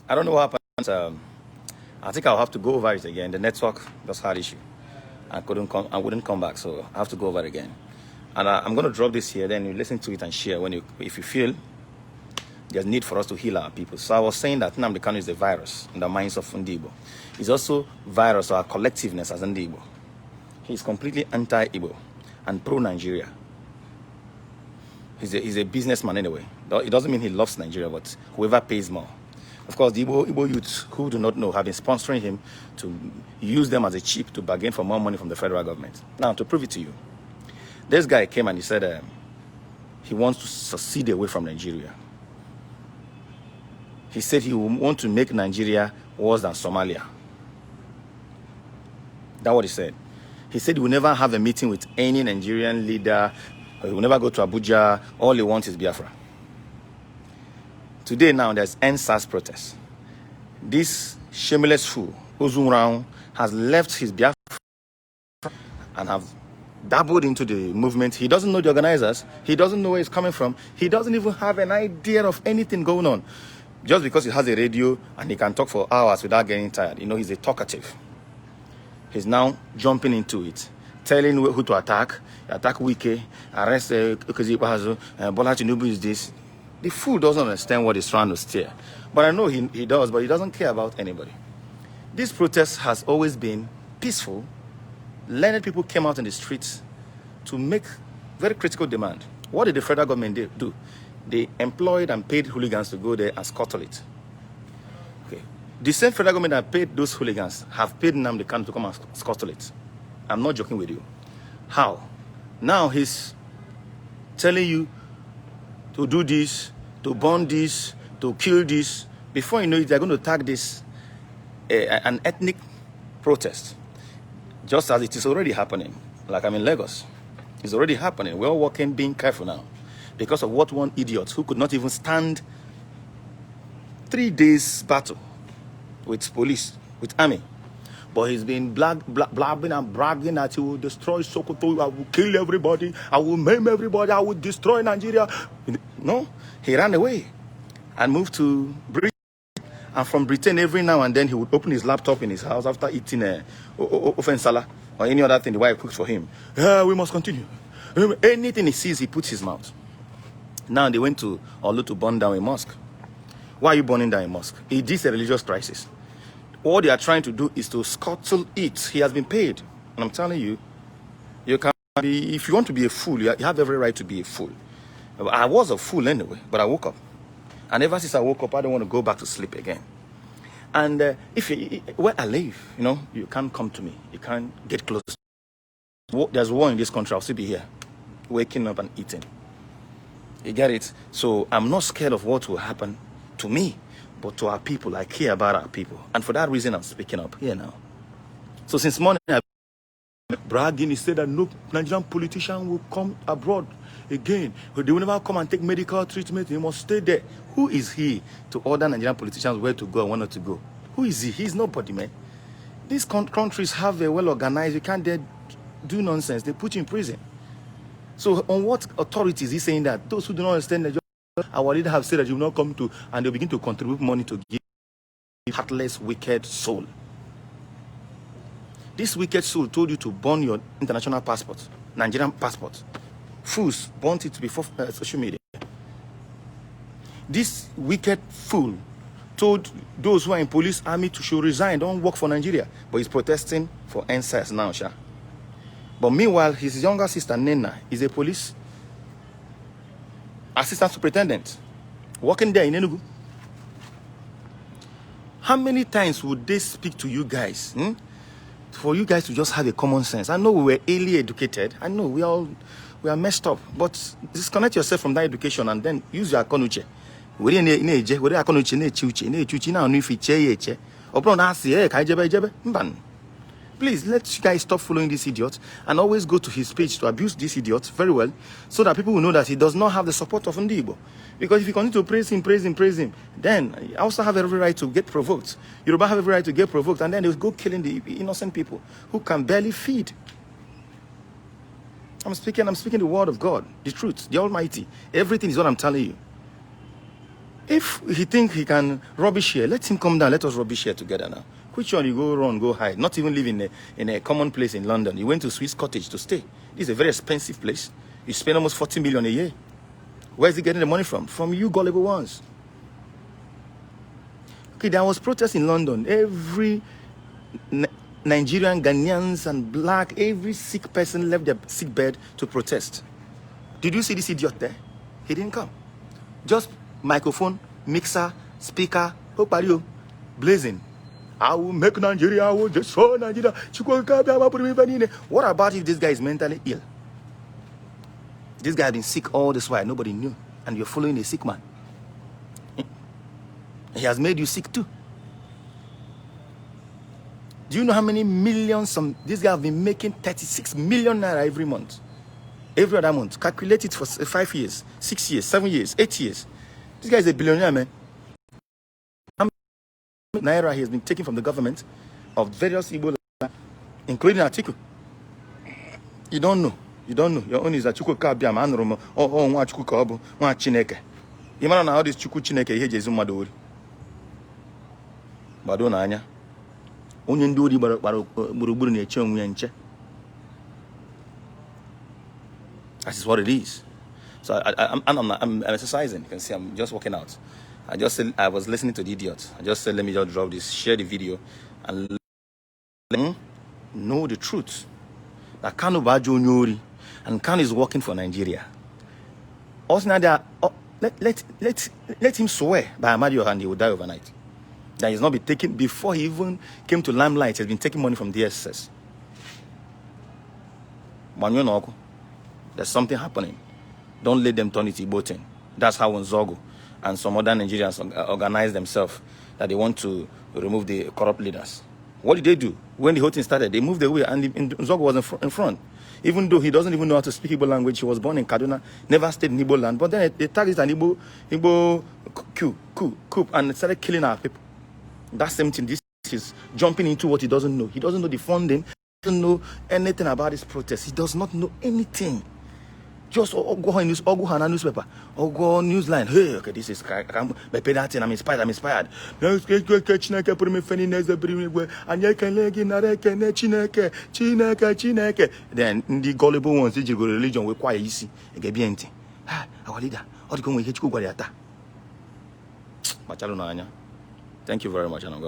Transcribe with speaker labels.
Speaker 1: I don't know what happened. I think I'll have to go over it again. The network just had issue. I wouldn't come back, so I have to go over it again. And I'm going to drop this here. Then you listen to it and share if you feel there's need for us to heal our people. So I was saying that Nnamdi Kanu is the virus in the minds of Igbo. He's also virus or our collectiveness as Igbo. He's completely anti-Igbo and pro-Nigeria. He's a businessman anyway. It doesn't mean he loves Nigeria, but whoever pays more. Of course, the Igbo youths who do not know have been sponsoring him to use them as a chip to bargain for more money from the federal government. Now, to prove it to you, this guy came and he said he wants to secede away from Nigeria. He said he will want to make Nigeria worse than Somalia. That's what he said. He said he will never have a meeting with any Nigerian leader. He will never go to Abuja. All he wants is Biafra. Today now, there's NSAS protest. This shameless fool, Ozunrao, has left his Biafra and have dabbled into the movement. He doesn't know the organizers. He doesn't know where it's coming from. He doesn't even have an idea of anything going on. Just because he has a radio and he can talk for hours without getting tired. You know, he's a talkative. He's now jumping into it, telling who to attack Wike, arrest Okezipahazu, Bola Tinubu is this. The fool doesn't understand what he's trying to steer. But I know he does, but he doesn't care about anybody. This protest has always been peaceful. Learned people came out in the streets to make very critical demand. What did the federal government do? They employed and paid hooligans to go there and scuttle it. Okay. The same federal government that paid those hooligans have paid Nnamdi Kanu to come and scuttle it. I'm not joking with you. How? Now he's telling you to do this, to burn this, to kill this. Before you know it, they're going to tag this an ethnic protest. Just as it is already happening. Like I'm in Lagos. It's already happening. We're all working, being careful now. Because of what one idiot who could not even stand 3 days battle with police, with army. But he's been blabbing and bragging that he will destroy Sokoto, I will kill everybody, I will maim everybody, I will destroy Nigeria. No, he ran away and moved to Britain. And from Britain, every now and then, he would open his laptop in his house after eating ofensala or any other thing the wife cooks for him. Yeah, we must continue. Anything he sees, he puts his mouth. Now they went to Olu to burn down a mosque. Why are you burning down a mosque? It is a religious crisis. All they are trying to do is to scuttle it. He has been paid. And I'm telling you, you can be, if you want to be a fool, you have every right to be a fool. I was a fool anyway, but I woke up. And ever since I woke up, I don't want to go back to sleep again. And where I live, you know, you can't come to me. You can't get close. There's war in this country. I'll still be here, waking up and eating. You get it? So I'm not scared of what will happen to me, but to our people. I care about our people. And for that reason, I'm speaking up here now. So since morning, I've been bragging. He said that no Nigerian politician will come abroad again. They will never come and take medical treatment. They must stay there. Who is he to order Nigerian politicians where to go and where not to go? Who is he? He's nobody, man. These countries have a well-organized. You can't dare do nonsense. They put you in prison. So on what authority is he saying that? Those who do not understand that our leader have said that you will not come to, and they begin to contribute money to give heartless, wicked soul. This wicked soul told you to burn your international passport, Nigerian passport. Fools burnt it before social media. This wicked fool told those who are in police army to should resign, don't work for Nigeria. But he's protesting for NSAS now, Sha. But meanwhile, his younger sister, Nena, is a police assistant superintendent working there in Enugu. How many times would they speak to you guys? For you guys to just have a common sense. I know we were early educated. I know we are messed up. But disconnect yourself from that education and then use your akonuche. Please, let you guys stop following this idiot and always go to his page to abuse this idiot very well so that people will know that he does not have the support of Igbo. Because if you continue to praise him, then I also have every right to get provoked. Yoruba have every right to get provoked, and then they'll go killing the innocent people who can barely feed. I'm speaking the word of God, the truth, the Almighty. Everything is what I'm telling you. If he think he can rubbish here, let him come down. Let us rubbish here together now. Which one you go run, go hide? Not even live in a common place in London. You went to Swiss Cottage to stay. This is a very expensive place. You spend almost 40 million a year. Where is he getting the money from? From you gullible ones. Okay, there was protest in London. Every Nigerian, Ghanaians, and black, every sick person left their sick bed to protest. Did you see this idiot there? He didn't come. Just microphone, mixer, speaker, blazing. I will make Nigeria, I will destroy Nigeria. What about if this guy is mentally ill? This guy has been sick all this while, nobody knew. And you're following a sick man. He has made you sick too. Do you know how many millions this guy have been making? 36 million naira every month. Every other month. Calculate it for 5 years, 6 years, 7 years, 8 years. This guy is a billionaire, man. How many naira he has been taking from the government of various Igbo, including Atiku? You don't know. You don't know. Your own is a Chuku Kabiam, Anromo, or one Chuku Kabu, one Chineke. You might know how this Chuku Chineke here is Maduri. Badona Anya. Onion do the Burubuni Chung Yanche. That is what it is. So I'm exercising. You can see I'm just walking out. I was listening to the idiot. I just said, let me just drop this, share the video, and let them know the truth. That Kanu Bajo Nyori, and Kanu is working for Nigeria. Also now let him swear by Amadio and he will die overnight. That he's not been taking, before he even came to limelight, he's been taking money from the DSS. There's something happening. Don't let them turn it Igbo thing. That's how Nzogo and some other Nigerians organize themselves, that they want to remove the corrupt leaders. What did they do? When the whole thing started, they moved away, and Nzogo was in front. Even though he doesn't even know how to speak Igbo language, he was born in Kaduna, never stayed in Igbo land, but then they targeted an Igbo coup, and it started killing our people. That same thing, this is jumping into what he doesn't know. He doesn't know the funding, he doesn't know anything about this protest. He does not know anything. Just go on newspaper, or go on Newsline. Hey, okay, this is I pay that thing, I'm inspired. Then the gullible ones, the religion will quite easy. Our leader, thank you very much, Anongo.